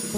Ala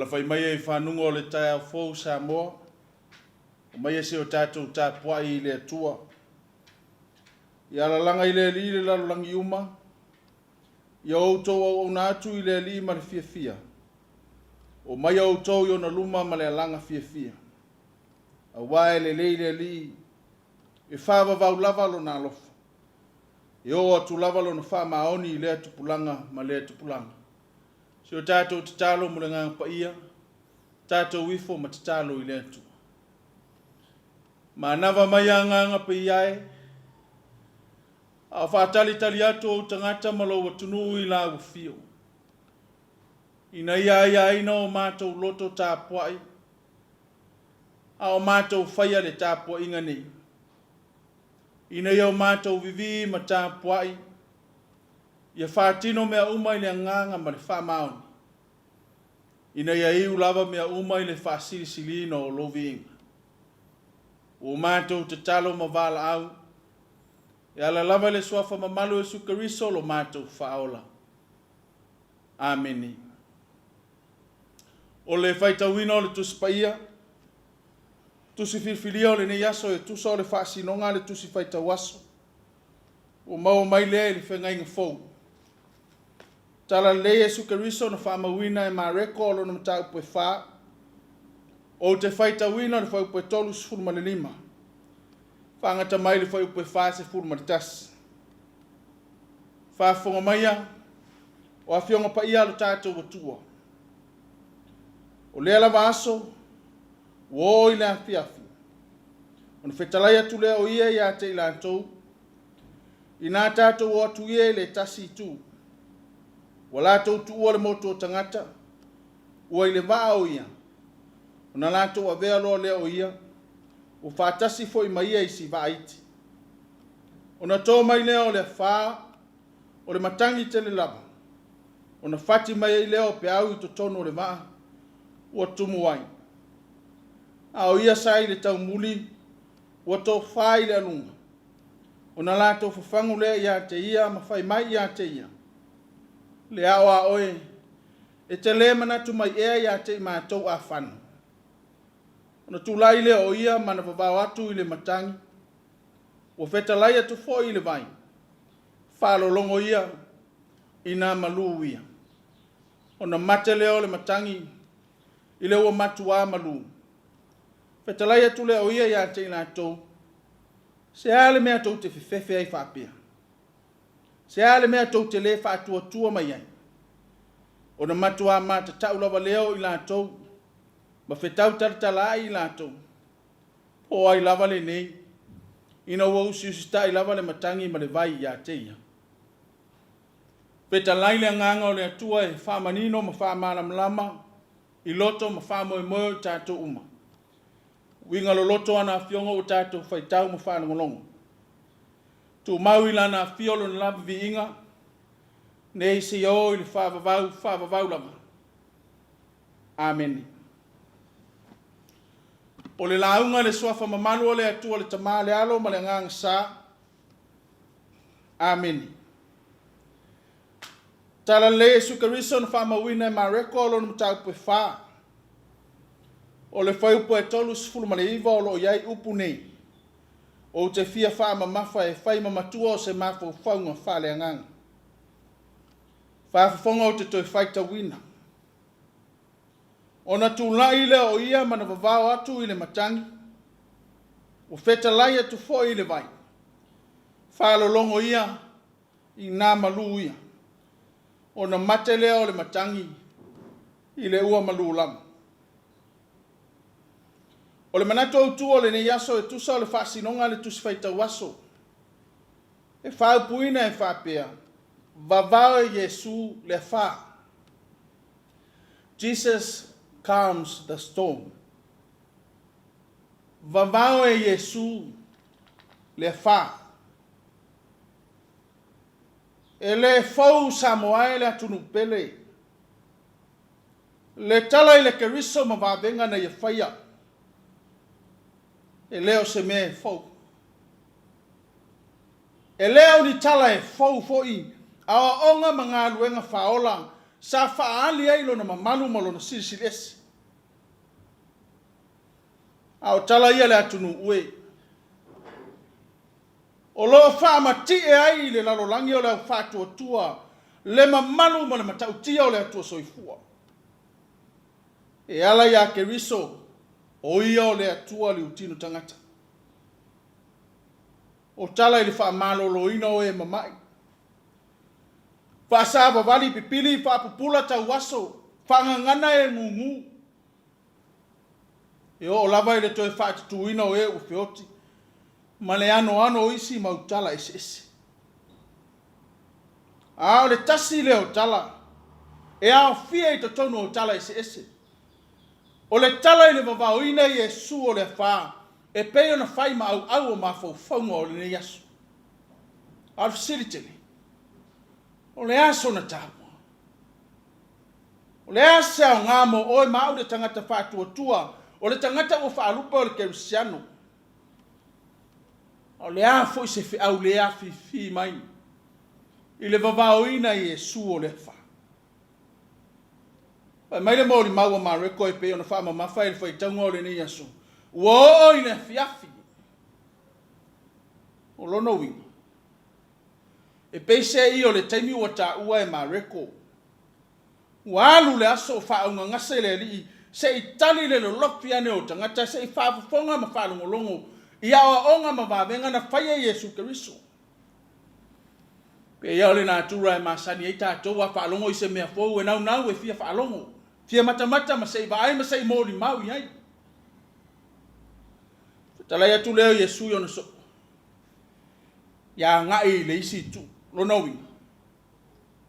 fai mai e whanunga o le Taeao Samoa. O mai e se o tātou Tapuaiga i le atua. I ala langa i le li le lalulangi uma. I outou au na atu i le li ma le fia. O mai outou i ona luma ma le alanga fia. A wae le li. E whawa vau lava lo na alofa. E o atu lava lo na wha maoni i le atupulanga ma le atupulanga. Si o tātou te talo mo le ngang pa ia, tātou wifo ma te talo i le atu. Ma nawa mai a nganga pa iai, a whaatali atu o tangata malo wa tunu i la ufio. Ina ia ina o mātou loto tāpuai, a o mātou whaia le tāpua inga nei. Ina ia o mātou vivi ma tāpuai, ia whātino mea umai le nganga ma le whamaoni. Ina ia iu lava mea umai le whasilisili no o lovi inga. O mātou te talo ma wala au, e ala lava le swafa ma malu e sukariso lo mātou whaola. Ameni. O le whaitawina o le tuspaia, tusi filfilia o le ne yaso e tusa o le whasinonga le tusi whaitawaso. O mau mai lea le whengai ngā fau. Tala le Yesu Keriso na whamawina e mareko o lona matau poe wha. O te whaita wina le whau poe tolu se furu male lima. Whangata mai le whau poe wha se furu male tas. Whafonga maia o a whionga pa ia lo tātou watua. O lea lava aso, o i le afiafi. O na whetalai atu lea o ia i a te ilantou. I nā tātou o atu ia le tasi tu. Wala tau tu ua le moto o tangata, ua i le vaa o ia. O na lātou a vea loa lea o ia, o whātasi fo i maia i si vaa iti. O na tō mai lea o le whaa, o le matangi te le lava. O na whati mai i lea o pe au i to tono le vaa, ua tumu wai. A o ia sa i le tau muli, ua tō whaa i le alunga. O na lātou whafangu lea i a te ia, ma whai mai i a te ia. Le awa oe, e te le manatu mai ea ia te mātou a whanu. Ona tūlai le o ia mana wawau atu i le matangi, o whetalai atu fo i le vai, whalolongo ia i nā malu ia. Ona mate leo le matangi i le ua matua malu. Whetalai atu le o ia ia te mātou, se ale mea tau te whiwhewhe ai whapea. Se ale mea tau te le whātua tua mai ai. O na matua mata tau lava leo i lātou, ma whetau taratala ai i lātou. O ai lava le nei, ina ua usiusita i lava le matangi ma le vai i a te ia. Petalai le nganga o le atua e whamanino ma whamalamlama, i loto ma whamoemoe o tātou uma. Winga lo loto ana fionga o tātou whaitau ma whanangolongo. Tu mau ilana fiolo na lava vi inga, nei se o i le whavavau lama. Amen. O le launga le swafa mamanu o le atua le tamā le alo ma le ngang sa. Amen. Tala le Yesu Keriso na whamawina e mareko o lona matau poe wha. O le whaupo e tolu sifuru ma le iwa o lo iai upu nei. O te fia wha mamafa e whai mamatua o se mafo whaunga wha le angang. Whaafafonga o te toi whaita wina. O na tūlai le o ia mana wawao atu i le matangi. O whetalai atu fo i le vai. Whaalolongo ia i nā malu ia. O na mate lea o le matangi i le ua malu lama. O le manatu au tu o le ne yaso e tusa o le whaasinonga le tusi whaita waso. E whaupuina e whapea. Vavao e Yesu le wha. Jesus calms the storm. Vavao e Yesu le fa. Ele fau Samoa ele atunu pele. Le tala ile keriso mavavenga na yefaya. Eleo se me fau. Eleo ni tala e fau foi. Awa onga mga luenga faola. Sa faali ai lo na mamalu malo na silsilesi. Au tala ia le atunu ue. O lo fa mati e ai le lalolangi o le fatu tua. Le mamalu mo le matautia o le atua soifua. E ala ia keriso o ia o le atua li utinu tangata. O tala ili fa malo lo ina o e mamai. Fa saba vali pipili fa pupula tau waso. Fa ngangana e ngungu. E o lava ile toe fa tu ina o e u feoti. Male ano isi mautala ese. O le tasi le o tala. E ao fia i totono o tala ese. O le tala ile vavao ina Yesu o le fa. E peo na fai ma au o ma faufaunga o le ne yasu. Al facility. O le aso na tāpua. O le asa o ngamo o e mau le tangata whātua tua. O le tangata o whaalupa o le kerusiano. O le a foi se fi au le a fi mai. I le vavao ina Yesu o le wha. Mai le mauri maua ma reko e peo na wha ma mawhai le whaitaunga o le ne yasu. Ua o ina fiafi. O lono winga. E peise i o le taimi ua ta ua e ma reko. Ua alu le aso o whaunga ngase le li. Se i tali le lopi ane o tangata. Se i whaafufonga ma whalongolongo. I awa onga ma wavenga na whaia Yesu Keriso. Pe ia le nā tura e masani e tātou a whalongo i se mea fōu e nau e fia whalongo. Fia mata ma se i vaai ma se i mōri mau i ai. Talai atu leo Yesu yo so. Ya ngai le isi tu lona wi.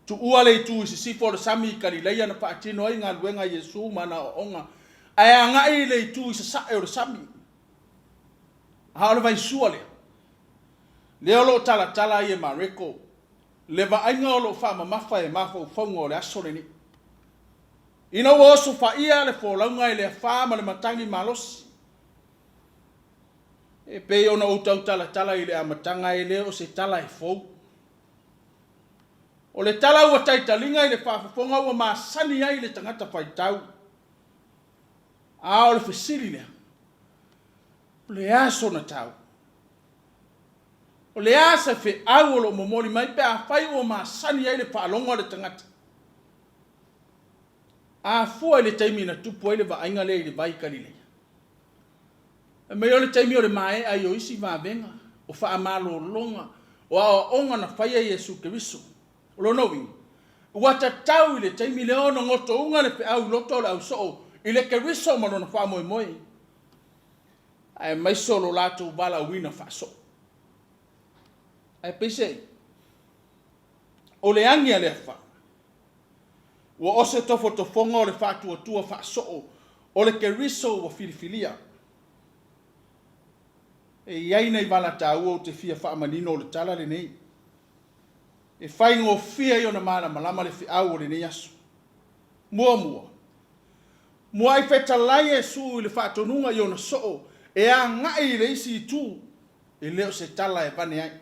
Tu ua le tu isi sifo le sami Galilea na paatino ai ngā luenga Yesu mana o onga. Aya ngai le tu isi sa e o le sami. Haole vai sua le. Leo lo tala ye mareko. Le va ainga o lo fa mamafa e mafo fonga o le aso le ni. Ina wo so fa ia le fo launga le fa ma le matangi malosi. E pe ona o tau tala i le amatanga e le o se tala e fou. O le tala ua taitalinga i le whaafafonga ua maasani ai le tangata whaitau. O le whesiri lea. O le aso na tau. O le asa fe au o lo momoli mai pe a whai ua maasani ai le whaalonga le tangata. A fua i le taimi na tupu ai le vainga le i le vai Galilea. E me ole taimi o le mae ai o isi vavenga, o wha malo longa, o a onga na whaia Yesu Keriso. O lo nowi, ua tatau i le taimi le ono ngoto unga le pe au loto le au soo, i le Keriso mano na wha moe moe. Ai mai solo lato wala wina wha so. Ai pese, o le angi a le wha, ua ose tofo tofonga o le wha tua wha so, o le Keriso ua filifilia. E iai nei wala tāua o te fia whaamanino o le tala le nei. E whai ngō fia i o na mana malama le whiau o le nei asu. Mua. Mua ai whetalai e su i le whaatonunga i o na soo. E a ngai le isi i tū. E leo se tala e pane ai.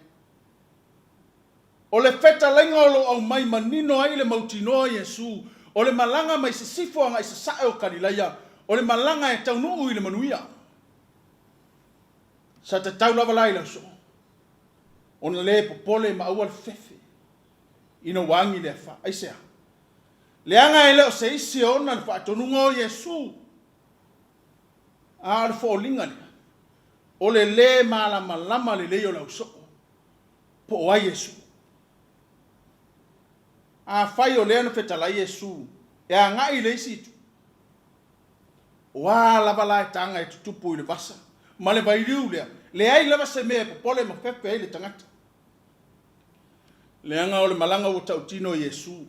O le whetalenga o lo au mai manino ai le mautinoa i Yesu. O le malanga mai se sifoanga i se sae o Galilea. O le malanga e taunuu i le manuia. Sa te tau lava lai lau so. Ona le popole ma aua le fefe. Ina wangi le fa. Aisea. Le anga e leo se isi ona le whaatonunga o Yesu. A le fōlinga le. O le malama le leo lau so. Po oa Yesu. A whai o lea na whetala Yesu. E a ngai le isi tu. Oa lava lai tanga e tutupu i le vasa. Ma le vai riu lea. Le ai lava se mea popole ma pepe ai le tangata. Le anga o le malanga o tautino Yesu.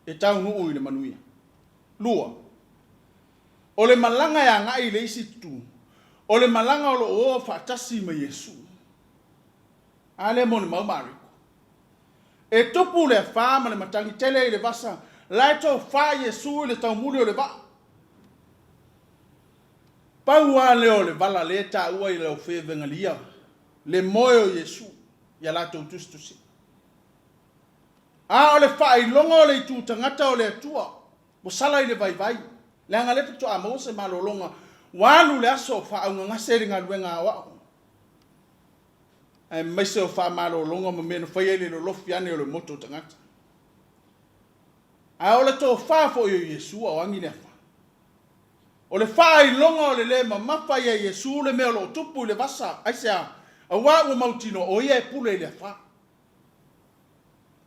E tau nuu i le manuia. Lua. O le malanga ya ngai le isi tu. O le malanga o lo o whaatasi ma Yesu. Ale mo ni maumari. E tupu le wha ma le matangi tele i le vasa. Lai tō wha Yesu i le tau muri o le va. Paua leo le vala le ta ua i le o whewhenga lia. Le moe o Yesu. Ia la tau tustusi. A o le wha i longa o le i tu tangata o le atua. Mo sala i le vai vai. Le anga le pito a mause ma lo longa. Walu le aso wha au ngase ringa luenga wao. Ai maise o wha ma lo longa ma mena whai ele lo lofi ane o le moto tangata. A o le tō wha fo i Yesu o angi le wha. O le wha i longa o le le ma mawha i Yesu le mea lo tupu le vasa. Aise a wa ua mautino o ia e pule i le wha.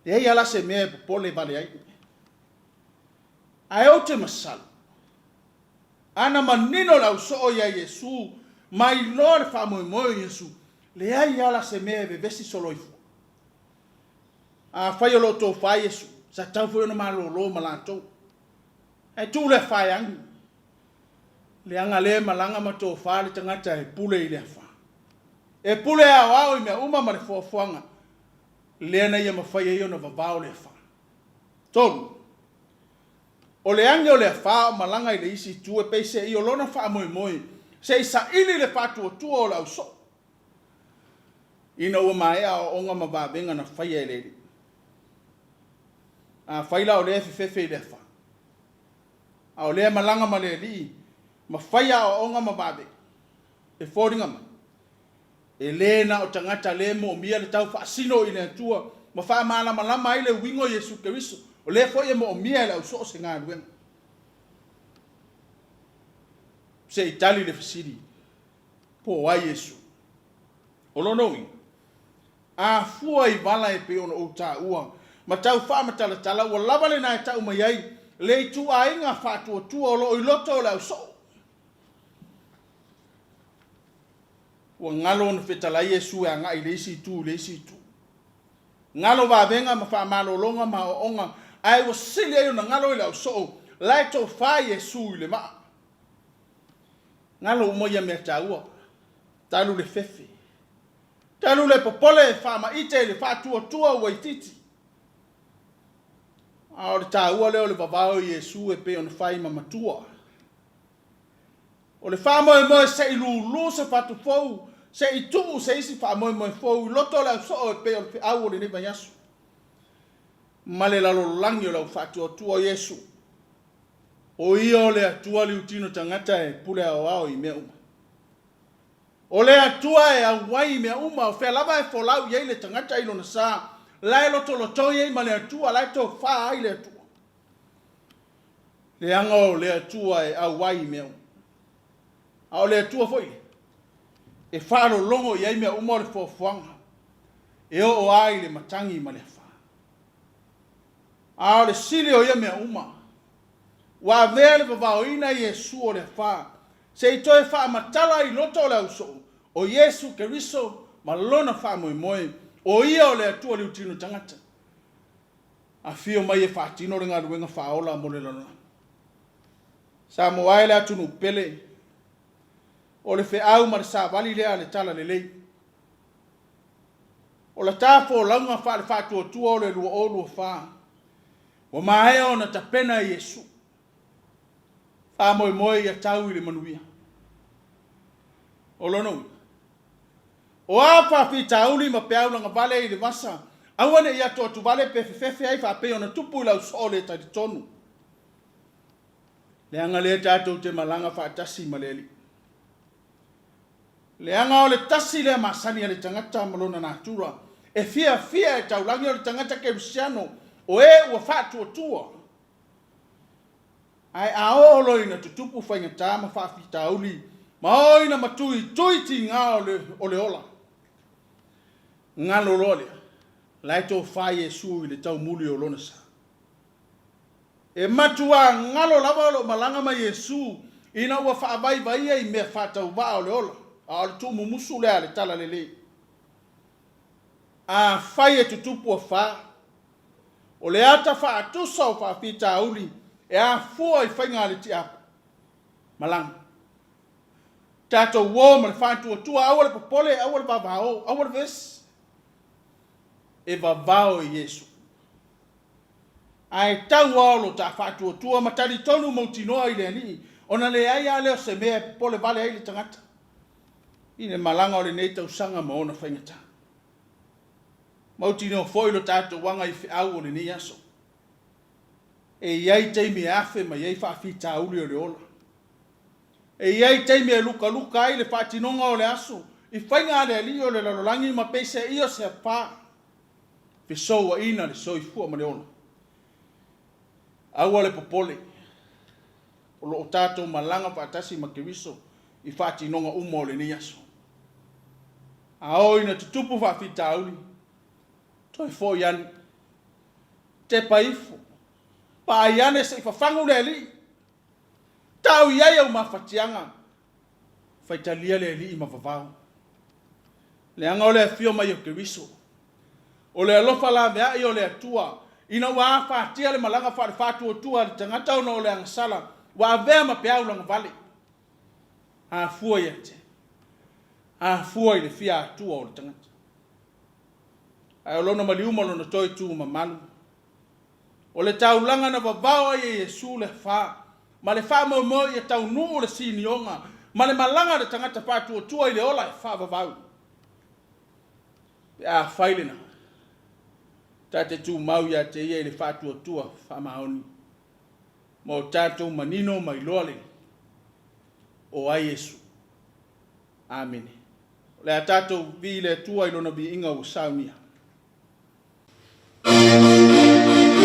E ala se mea pole vale ai. Ai o te masala. Ana manino lau so o ia Yesu. Mai lo le wha moe Yesu. Le ai ala se mea ve vesi soloifu. A whai o lo tō whai Yesu. Sa tau fo ona malo lo malato. Ai tu le whai angi. Le anga le malanga ma tō whai le tangata e pule i le wha. E pule a wao i mea uma ma le fuafuanga. Le ana ia mawhai e ona vavao le wha. Tonu. O le ange o le wha malanga i le isi tu e peise i o lona wha moe. Se isa ili le patu o tua o lau so. Ina ua maea o onga mawabenga na whai e le. A whaila o le FAIFEAU i le wha. A o le malanga ma le li. Ma whaia o onga mawabe. E fōringa ma. E le na o tangata le mo mia le tau whaasino i le atua. Ma wha malama lama i le wingo Yesu Keriso. O le fo ia mo mia i le au so se ngā ruenga. Se itali le fasiri. Po wa Yesu. O lonoi. A fua i vala e pe ona o ta ua. Ma tau wha matala tala ua lava le nai tau mai ai. Le i tu a inga whatua tua o lo i loto o le au so. Ua ngalo na whetala Yesu e a ngai le isi tu. Ngalo wa venga ma wha malo longa ma o onga. Ai wa sili ai na ngalo i le au so. Lai tō wha Yesu i le maa. Ngalo umoia mea taua. Talu le fefe. Talu le popole e wha ma ite le wha tua ua ititi. A o le taua leo le vavao Yesu e pe on whai ma matua. O le wha moe se i lulu se patu fau. Se i tuu se isi wha moe fau. Loto le au so e pe on au o le neva yasu. Ma le lalo langi o lau wha tua Yesu. O ia o le atua li utino tangata e pule au i mea uma. O le atua e au wai i mea uma o whea lava e folau i le tangata ilo na saa. Lai loto i ma le atua, lai tō wha ai le atua. Le anga o le atua e au wai i mea uma. A o le atua foi. E whaaro longo i ai mea uma o le fofuanga. E o ai le matangi ma le wha. A o le sili o ia mea uma. Wa vele vavao ina Yesu o le wha. Se i toi wha matala i loto o le auso. O Yesu Keriso malona wha moe. O ia o le atua le utino tangata. A fio mai e whaatino ringa ruenga whaola mo le lana. Sa moai le atunu pele. O le FAIFEAU ma le sa wali lea le tala le lei. O la tafo launga wha le whaatua tua o le lua o lua wha. O mahea o na tapena Yesu. A moe ia tau i le manuia. O lono. O apa fi tauli ma peau langa vale i le vasa. Awane ia to tu vale pe fefe ai fa pe ona tupu la sole ta di tonu. Le anga le tato te malanga fa tasi maleli. Le anga o le tasi le masani le tangata malona natura. E fia e taulangi o le tangata Kristiano. O e ua fa tua. Ai aolo ina tutupu whainga tāma whawhita uli. Ma oina matui tuiti ngā o le ola. Ngā lololea. Lai tō whai Yesu i le tau muli o lona sa. E matua ngalo lava o lo malanga ma Yesu. Ina ua whaavai vai i mea whatau wa o le ola. A o le tū mumusu lea le tala lele. A whai e tutupu a wha. O le ata wha atusa o whawhita uli. E a fua i whainga le ti apa. malang. Tātou wō ma le whātua awa le popole, awa le vavao, awa le ves. E vavao i Yesu. Ai tau alo ta whātua ma tari tonu mautinoa i le ani. Ona le aia leo se mea popole vale ai le tangata. I le malanga o le nei tau sanga ma ona whaingata. Mautinoa foilo tātou wanga i FAIFEAU o le ni aso. E iai teimi afe ma iai whaafita uli o le ola. E iai teimi e luka ai le whaatinonga o le aso. I whainga le ali o le lalolangi ma peise ia se pā. Fisoua ina le soifua ma le ola. Aua le popole. O lo tātou malanga whaatasi ma keriso i whaatinonga uma o le ni aso. Ao ina tutupu whaafita uli. Toi fo iani. Te paifo. Pa iane se whafangu le ali. Tau iai au mawhatianga. Whaitalia le ali i mawawau. Le anga o le fio mai o keriso. O le alofa la mea i o le atua. Ina wa whaatia le malanga whaatua tua le tangata o le angasala. Wa vea ma peau langa vale. A fua ia te. A fua i le fia atua o le tangata. Ai o lona maliuma lona toi tu ma malu. O le taulanga na vavao i Yesu le wha. Ma le wha mo i tau nuu le sinionga. Ma le malanga le tangata pātua tua i le ola e wha vavau. A whailena. Tate tu mau ia te ia i le whātua tua wha maoni. Mo tātou manino mai loale. O ai Yesu. Amen. Le a tātou vi le tua i lona vi inga o saunia. Oh,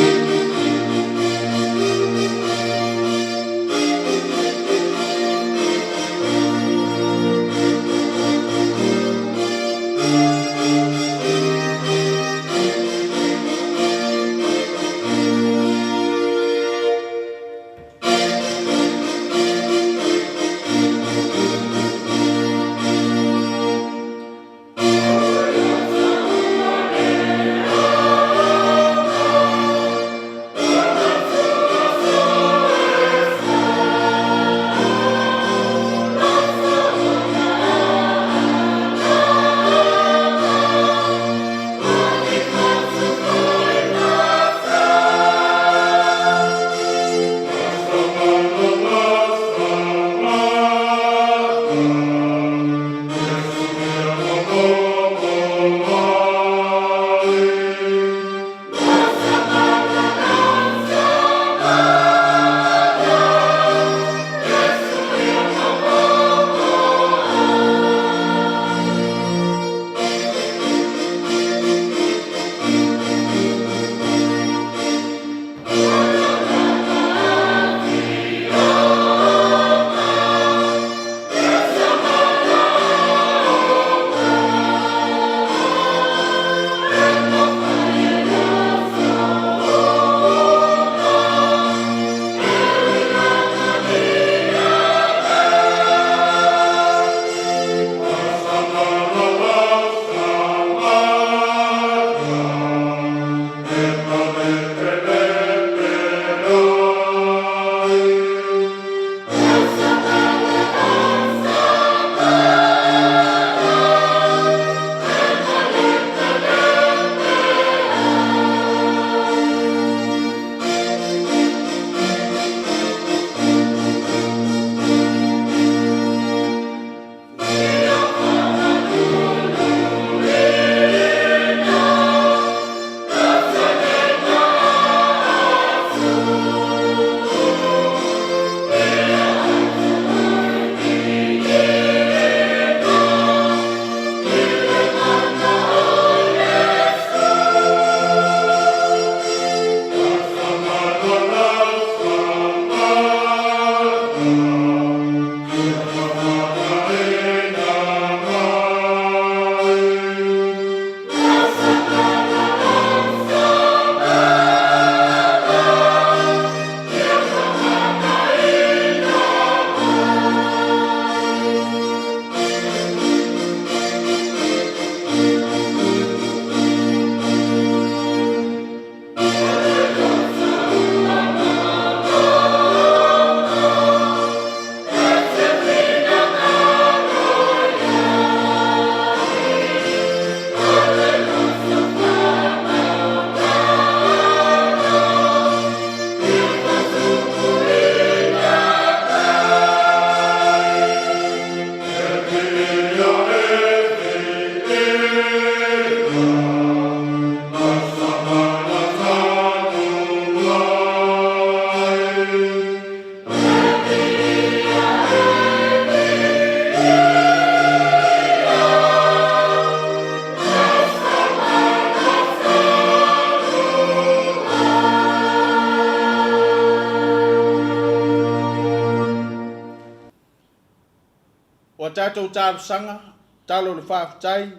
Ua tātou sanga, talo le whaafitai,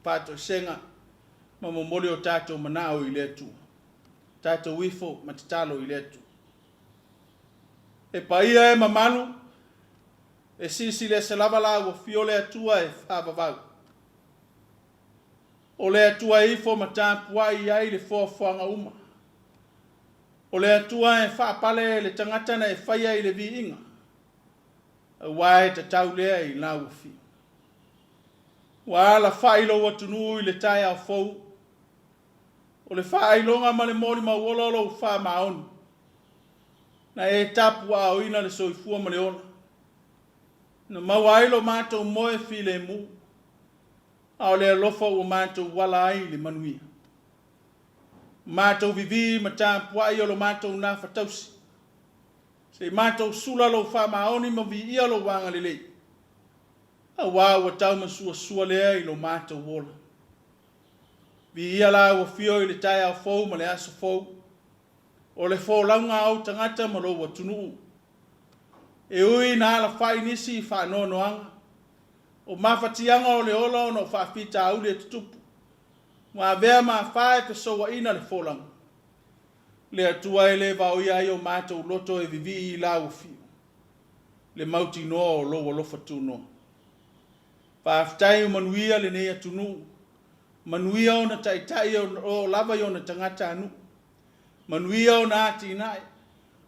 pātou senga, ma momoli o tātou manao I le atu. Tātou wifo ma te talo I le atu. E paia e mamanu, e sisi le se lava la ua fio le atua e whaavavau. O le atua ifo ma Tapuaiga ai le foafoanga uma. O le atua e whaapale le tangata na e whaia I le viinga. A wae te tau lea I la ua fio. Wa la whailo wa tunu I le Taeao fou. O le whailonga ma le mori ma wololo u wha maoni. Na e tapu a oina le soifua ma le ona. Na mawailo mātou moe file mu. A o le alofa ua mātou wala ai le manuia. Mātou vivi ma Tapuaiga o lo mātou nā whatausi. Se mātou sula lo wha maoni ma vi ia lo wanga le lei. A wā ua tau ma sua lea I lo mātou wola. Vi ia la ua fio I le Taeao fou ma le aso fou. O le fo launga au tangata ma lo wa tunu. E ui na ala whai nisi I whanoanoanga. O mawhatianga o le ola o no whawhita au le tutupu. Wa vea ma FAIFEAU wa ina le fo launga. Le atua e le vau iai o mātou loto e vivi I la ua fio. Le mauti noa o lo lofa tunoa. Whaafitai o manuia le nei atunu. Manuia o na taitai o lava I o na tangata anu. Manuia o na ati nai.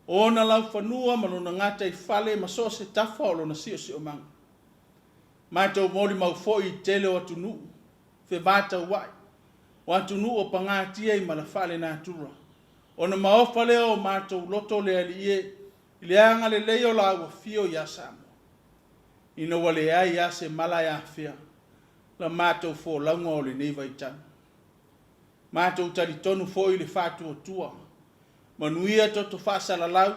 O na lau whanua manu na ngata I whale ma so se tafa o lo na sio o manga. Mātou mori mau foi I tele o atunu. Fe vata wai. O atunu o pangatia I mala whale na atura. O na maofale o mātou loto Lealiie. I le anga le leo la ua fio ia Samoa. Ina wale ai ia se mala ia fia. La mātou fo launga o le neiva I tanu. Mātou tali tonu fo I le whātua tua. Manuia toto whaasala lau.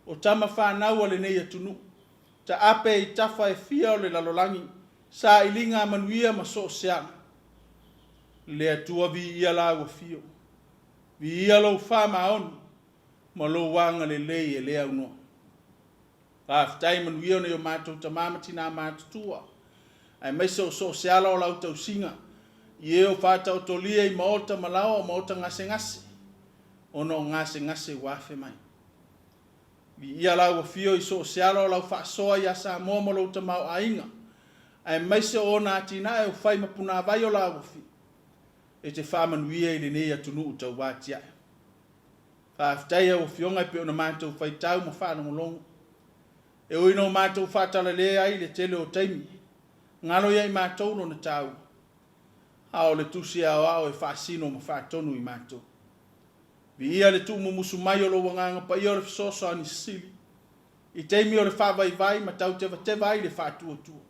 O tama whanau o le nei atunu. Ta ape I tafa e fia o le lalolangi. Sa ilinga manuia ma so seanga. Le atua vi ia la ua fio. Vi ia lo wha maoni. Ma lo wanga le lei e lea unua. Whaafitai manuia o mātou ta mamati nā mātutua. Ai meise o so seala o lau tau singa. I o whātau tolia I maota malawa o maota ngase. Ono ngase wafe mai. Vi ia lau fio I so seala o lau whaasoa I a Samoa mo lau tamau ainga. Ai meise o nā tina e o whai mapuna vai o lau fi. E te whamanuia I le nei atunu utau wātia. Whaafitai o fionga I pe o na mātou whai tau ma whanamolongo. E oino mātou whātala lea ai le tele o taimi. Ngalo ia I mātou no na tau. Hao le tusi au au e whaasino ma whaatonu I mātou. Vi ia le tumu musu mai o lo wanganga pa ia o le fisoso ani sili. I teimi o le whaavaivai ma tau te vai le whaatua tua.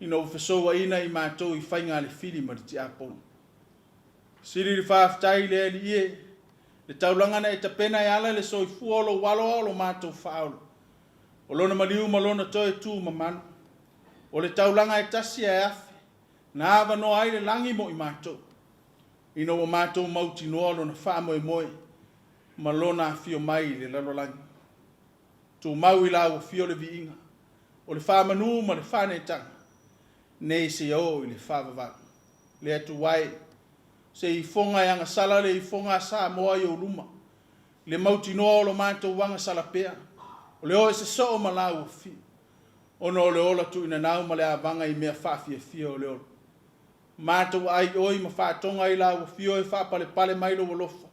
Ina o fisowa ina I mātou I whainga le fili ma le ti aponu. Sili le whaafitai le Lealiie. Le taulangana e tapena e ala le soifua o lo walo o lo mātou whaolo. O lona maliu ma lona toe tu ma manu. O le taulanga e tasi e afe. Na awa no ai le langi mo I mātou. Ina o mātou mauti noa lona wha moe. Ma lona fio mai le lalolangi. Tu mau I la o fio le viinga. O le wha manu ma le wha netanga. Nei se o I le wha vavang. Le atu wai. Se I fonga e anga sala le I fonga Samoa I o luma. Le mauti noa o lo mātou wanga salapea. O le o e se so o malau o fio. Ono le ola tu ina nau ma le avanga I mea whawhia fio o le ola. Mātou ai oi ma whātonga I la o fio e whapale mai lo walofa.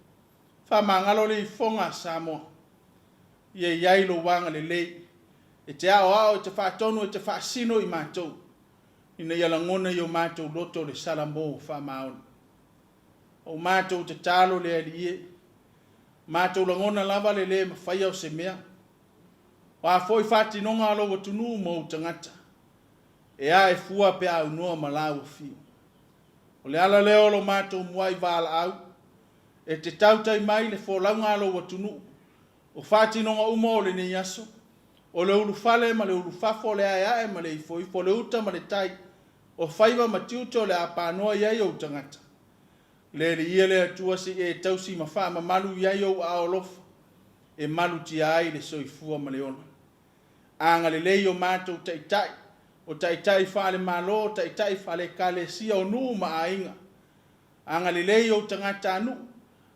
Whamangalo le I fonga Samoa. Ia iai lo wanga le lei. E te ao e te whātonu e te whaasino I mātou. Ina ia langona I o mātou loto le salambo o whamaoni. O mātou te talo le Lealiie. Mātou langona lava le ma whaia o se mea. Wa foi fati nonga alo watunu mo tangata. E a e fua pe au noa malau fi. O le ala leo lo mātou muai vala au. E te tautai mai le fo launga alo watunu. O fati nonga umo o le ne yaso. O le ulu fale ma le ulu fafo le ae ma le ifo ifo le uta ma le tai. O faiva ma tiuto le apanoa iai o tangata. Le Lealiie le atua si e tausi ma faa ma malu iai o a olofa. E malu ti ai le soifua ma le ona. Anga le lei o mātou taitai. o taitai whaale malo, taitai whaale kale sia o nuu maainga. Anga lelei o tangata anu,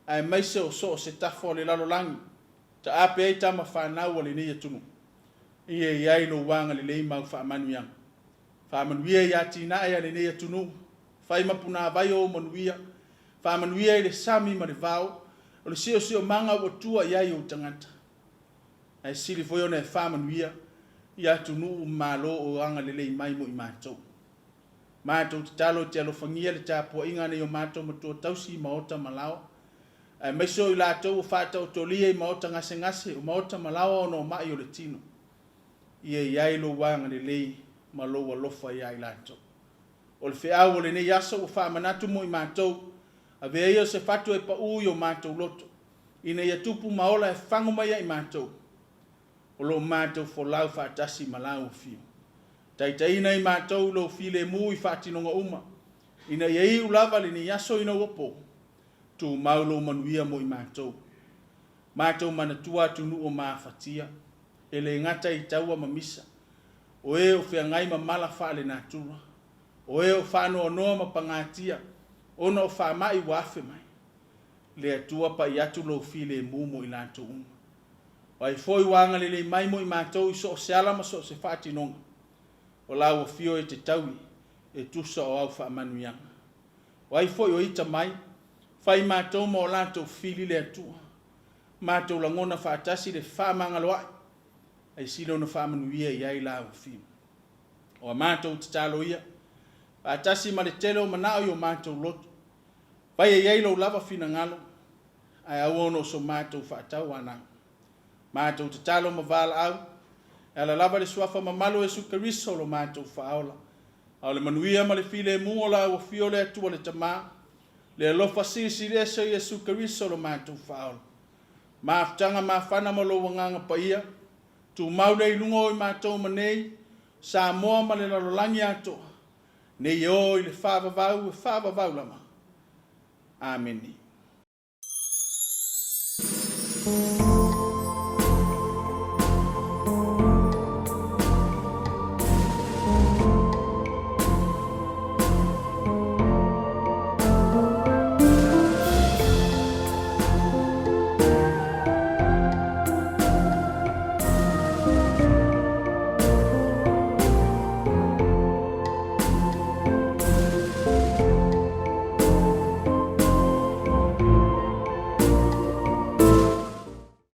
ai maise o so se tafo le lalolangi, ta ape ei tama whanau o le nei atunu. Ie iai lo wanga lelei mau whaamanuiang. Whaamanuia ia tina ea le nei atunu, whaimapuna vai o manuia, whaamanuia i le sami ma le vau, o le sio manga o tua iai o tangata. Ai sili foi ona e whaamanuia, ia tunu malo o anga lelei mai mo i mātou. Mātou te talo te alofangia le Tapuaiga nei o mātou matua tausi maota malao. Ai maiso i lātou o whātau tolia i maota ngase o maota malao o no mai o le tino. Ia iai lo wanga lelei malo wa lofa iai lātou. O le FAIFEAU o le nei aso o whaamanatu mo i mātou, a vea se fatu e pa ui o mātou loto. Ina ia tupu maola e whangumaya i mātou. O lo mātou fo lau whaatasi malau o fiu. Taitaina i mātou lo file mu i whaatinonga uma. Ina iei ulava le ni aso ina wapo. Tu maulo manuia mo i mātou. Mātou manatua tunu o maafatia. Ele ngata i taua mamisa. O e o whiangai ma mala whaale nātura. O e o whano o noa ma pangatia. Ona o whamai wafe mai. Le atua pa i atu lo file mu mo i lātou uma. Wai foi wanga lele mai mo i mātou i so se alama so se whaatinonga. O lau o fio e te taui e tusa o au whaamanuianga. Wai foi o ita mai, whai mātou mo lātou fili le atua. Mātou langona whaatasi le whaamangaloai. Ai silo na whaamanuia i ai lau o fio. O a mātou te talo ia, whaatasi ma le telo manao i o mātou loto. Wai e iai lau lava fina ngalo, ai au ono so mātou whaatau anang. Mātou te talo ma vala au, e la lava le suafa ma malo e sukariso lo mātou whaola. Au le manuia ma le file muola o fio le atua le tamā, le alofa sisi le so i e sukariso lo mātou whaola. Māftanga ma whana ma lo wanganga pa ia, tu maule i lungo i mātou manei, Samoa ma le lalolangi atoa, nei o i le whavavau lama. Ameni.